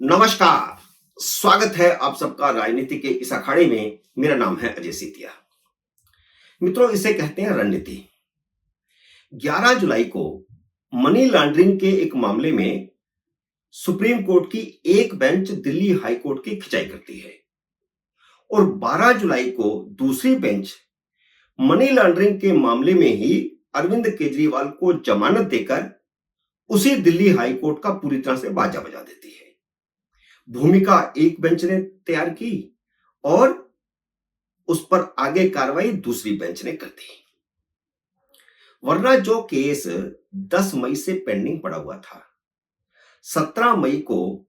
नमस्कार। स्वागत है आप सबका राजनीति के इस अखाड़े में। मेरा नाम है अजय सीतिया। मित्रों, इसे कहते हैं रणनीति। 11 जुलाई को मनी लॉन्ड्रिंग के एक मामले में सुप्रीम कोर्ट की एक बेंच दिल्ली हाई कोर्ट की खिंचाई करती है और 12 जुलाई को दूसरी बेंच मनी लॉन्ड्रिंग के मामले में ही अरविंद केजरीवाल को जमानत देकर उसी दिल्ली हाई कोर्ट का पूरी तरह से बाजा बजा देती है। भूमिका एक बेंच ने तैयार की और उस पर आगे कार्रवाई दूसरी बेंच ने कर दी। वरना जो केस 10 मई से पेंडिंग पड़ा हुआ था, 17 मई को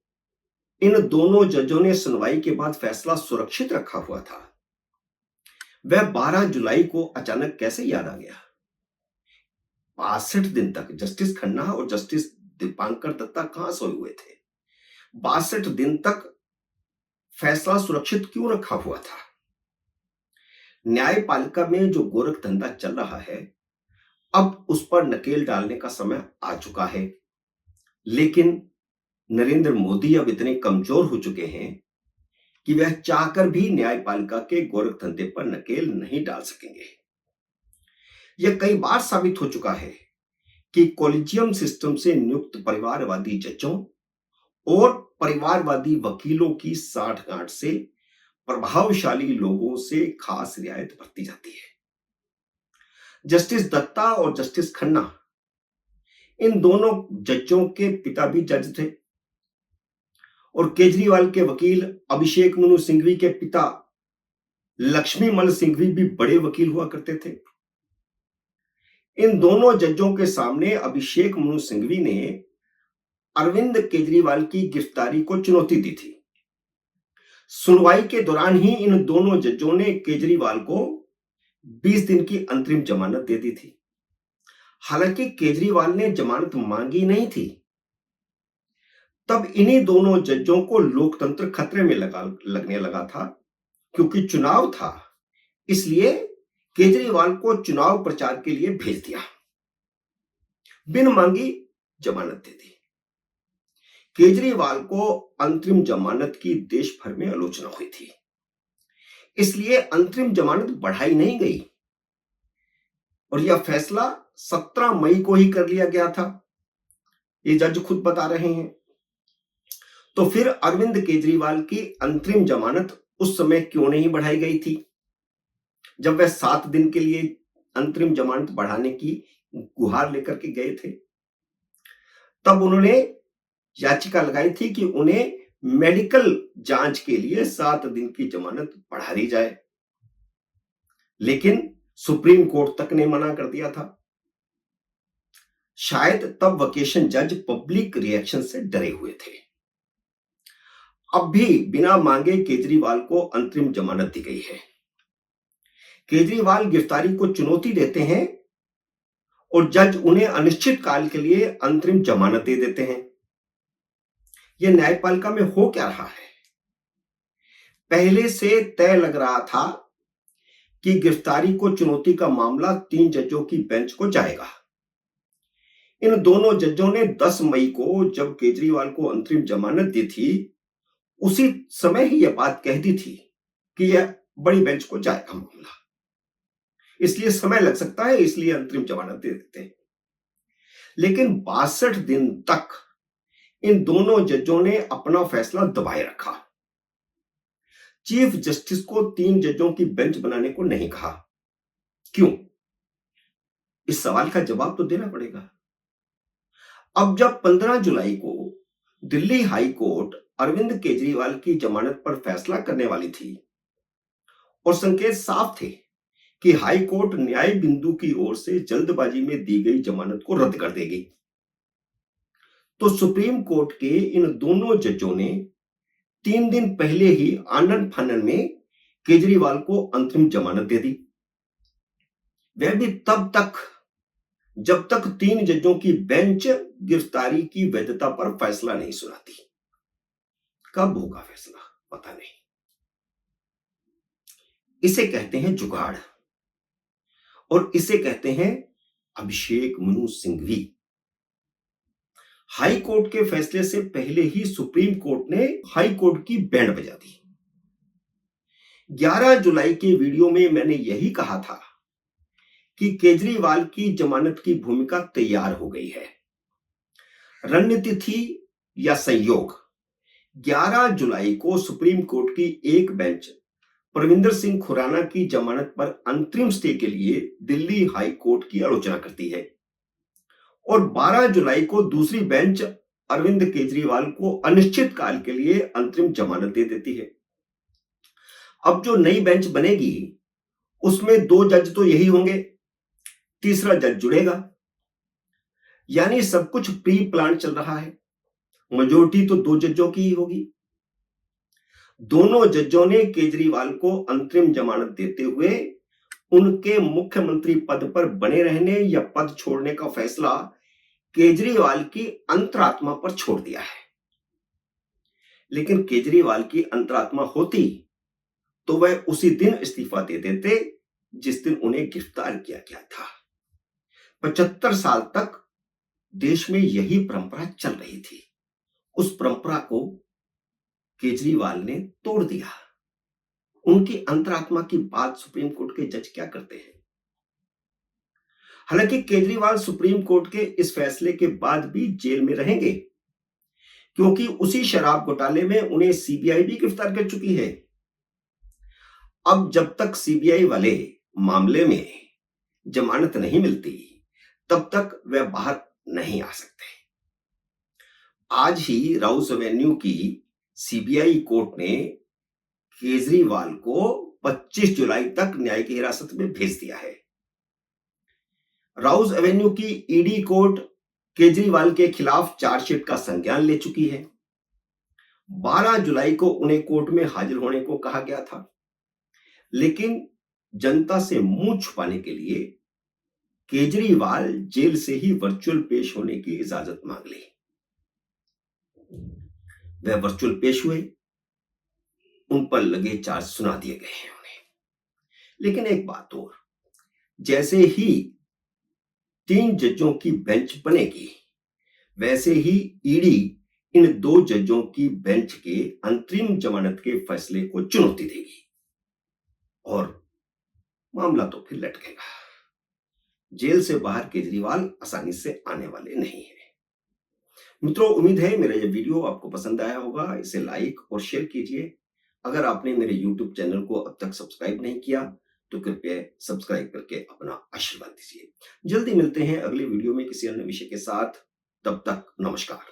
इन दोनों जजों ने सुनवाई के बाद फैसला सुरक्षित रखा हुआ था, वह 12 जुलाई को अचानक कैसे याद आ गया। 62 दिन तक जस्टिस खन्ना और जस्टिस दीपांकर दत्ता कहां सोए हुए थे? 62 दिन तक फैसला सुरक्षित क्यों रखा हुआ था? न्यायपालिका में जो गोरख धंधा चल रहा है, अब उस पर नकेल डालने का समय आ चुका है। लेकिन नरेंद्र मोदी अब इतने कमजोर हो चुके हैं कि वह चाहकर भी न्यायपालिका के गोरख धंधे पर नकेल नहीं डाल सकेंगे। यह कई बार साबित हो चुका है कि कॉलेजियम सिस्टम से नियुक्त परिवारवादी जजों और परिवारवादी वकीलों की साठगांठ से प्रभावशाली लोगों से खास रियायत बरती जाती है। जस्टिस दत्ता और जस्टिस खन्ना, इन दोनों जजों के पिता भी जज थे और केजरीवाल के वकील अभिषेक मनु सिंघवी के पिता लक्ष्मीमल सिंघवी भी बड़े वकील हुआ करते थे। इन दोनों जजों के सामने अभिषेक मनु सिंघवी ने अरविंद केजरीवाल की गिरफ्तारी को चुनौती दी थी। सुनवाई के दौरान ही इन दोनों जजों ने केजरीवाल को 20 दिन की अंतरिम जमानत दे दी थी। हालांकि केजरीवाल ने जमानत मांगी नहीं थी। तब इन्हीं दोनों जजों को लोकतंत्र खतरे में लगने लगा था, क्योंकि चुनाव था, इसलिए केजरीवाल को चुनाव प्रचार के लिए भेज दिया। बिन मांगी जमानत दे दी। केजरीवाल को अंतरिम जमानत की देश भर में आलोचना हुई थी, इसलिए अंतरिम जमानत बढ़ाई नहीं गई और यह फैसला 17 मई को ही कर लिया गया था। ये जज खुद बता रहे हैं। तो फिर अरविंद केजरीवाल की अंतरिम जमानत उस समय क्यों नहीं बढ़ाई गई थी, जब वह 7 दिन के लिए अंतरिम जमानत बढ़ाने की गुहार लेकर के गए थे? तब उन्होंने याचिका लगाई थी कि उन्हें मेडिकल जांच के लिए 7 दिन की जमानत बढ़ा दी जाए, लेकिन सुप्रीम कोर्ट तक ने मना कर दिया था। शायद तब वकेशन जज पब्लिक रिएक्शन से डरे हुए थे। अब भी बिना मांगे केजरीवाल को अंतरिम जमानत दी गई है। केजरीवाल गिरफ्तारी को चुनौती देते हैं और जज उन्हें अनिश्चित काल के लिए अंतरिम जमानत दे देते हैं। यह न्यायपालिका में हो क्या रहा है? पहले से तय लग रहा था कि गिरफ्तारी को चुनौती का मामला 3 जजों की बेंच को जाएगा। इन दोनों जजों ने 10 मई को जब केजरीवाल को अंतरिम जमानत दी थी, उसी समय ही यह बात कह दी थी कि यह बड़ी बेंच को जाएगा मामला, इसलिए समय लग सकता है, इसलिए अंतरिम जमानत दे देते हैं। लेकिन 62 दिन तक इन दोनों जजों ने अपना फैसला दबाए रखा। चीफ जस्टिस को 3 जजों की बेंच बनाने को नहीं कहा। क्यों? इस सवाल का जवाब तो देना पड़ेगा। अब जब 15 जुलाई को दिल्ली हाई कोर्ट अरविंद केजरीवाल की जमानत पर फैसला करने वाली थी और संकेत साफ थे कि हाई कोर्ट न्याय बिंदु की ओर से जल्दबाजी में दी गई जमानत को रद्द कर देगी, तो सुप्रीम कोर्ट के इन दोनों जजों ने 3 दिन पहले ही आनन फानन में केजरीवाल को अंतरिम जमानत दे दी। वह भी तब तक जब तक 3 जजों की बेंच गिरफ्तारी की वैधता पर फैसला नहीं सुनाती। कब होगा फैसला पता नहीं। इसे कहते हैं जुगाड़ और इसे कहते हैं अभिषेक मनु सिंघवी। हाई कोर्ट के फैसले से पहले ही सुप्रीम कोर्ट ने हाई कोर्ट की बैंड बजा दी। 11 जुलाई के वीडियो में मैंने यही कहा था कि केजरीवाल की जमानत की भूमिका तैयार हो गई है। रणनीति थी या संयोग, 11 जुलाई को सुप्रीम कोर्ट की एक बेंच परविंदर सिंह खुराना की जमानत पर अंतरिम स्टे के लिए दिल्ली हाई कोर्ट की आलोचना करती है और 12 जुलाई को दूसरी बेंच अरविंद केजरीवाल को अनिश्चित काल के लिए अंतरिम जमानत दे देती है। अब जो नई बेंच बनेगी उसमें 2 जज तो यही होंगे, तीसरा जज जुड़ेगा, यानी सब कुछ प्री प्लान चल रहा है। मेजोरिटी तो 2 जजों की ही होगी। दोनों जजों ने केजरीवाल को अंतरिम जमानत देते हुए उनके मुख्यमंत्री पद पर बने रहने या पद छोड़ने का फैसला केजरीवाल की अंतरात्मा पर छोड़ दिया है। लेकिन केजरीवाल की अंतरात्मा होती तो वह उसी दिन इस्तीफा दे देते जिस दिन उन्हें गिरफ्तार किया गया था। 75 साल तक देश में यही परंपरा चल रही थी। उस परंपरा को केजरीवाल ने तोड़ दिया। उनकी अंतरात्मा की बात सुप्रीम कोर्ट के जज क्या करते हैं? हालांकि केजरीवाल सुप्रीम कोर्ट के इस फैसले के बाद भी जेल में रहेंगे, क्योंकि उसी शराब घोटाले में उन्हें सीबीआई भी गिरफ्तार कर चुकी है। अब जब तक सीबीआई वाले मामले में जमानत नहीं मिलती तब तक वह बाहर नहीं आ सकते। आज ही राउस एवेन्यू की सीबीआई कोर्ट ने केजरीवाल को 25 जुलाई तक न्यायिक हिरासत में भेज दिया है। राउस एवेन्यू की ईडी कोर्ट केजरीवाल के खिलाफ चार्जशीट का संज्ञान ले चुकी है। 12 जुलाई को उन्हें कोर्ट में हाजिर होने को कहा गया था, लेकिन जनता से मुंह छुपाने के लिए केजरीवाल जेल से ही वर्चुअल पेश होने की इजाजत मांग ली। वह वर्चुअल पेश हुए, उन पर लगे चार्ज सुना दिए गए हैं उन्हें। लेकिन एक बात और, जैसे ही 3 जजों की बेंच बनेगी वैसे ही ईडी इन 2 जजों की बेंच के अंतरिम जमानत के फैसले को चुनौती देगी और मामला तो फिर लटकेगा। जेल से बाहर केजरीवाल आसानी से आने वाले नहीं है। मित्रों, उम्मीद है मेरा यह वीडियो आपको पसंद आया होगा। इसे लाइक और शेयर कीजिए। अगर आपने मेरे YouTube चैनल को अब तक सब्सक्राइब नहीं किया तो कृपया सब्सक्राइब करके अपना आशीर्वाद दीजिए। जल्दी मिलते हैं अगले वीडियो में किसी अन्य विषय के साथ। तब तक नमस्कार।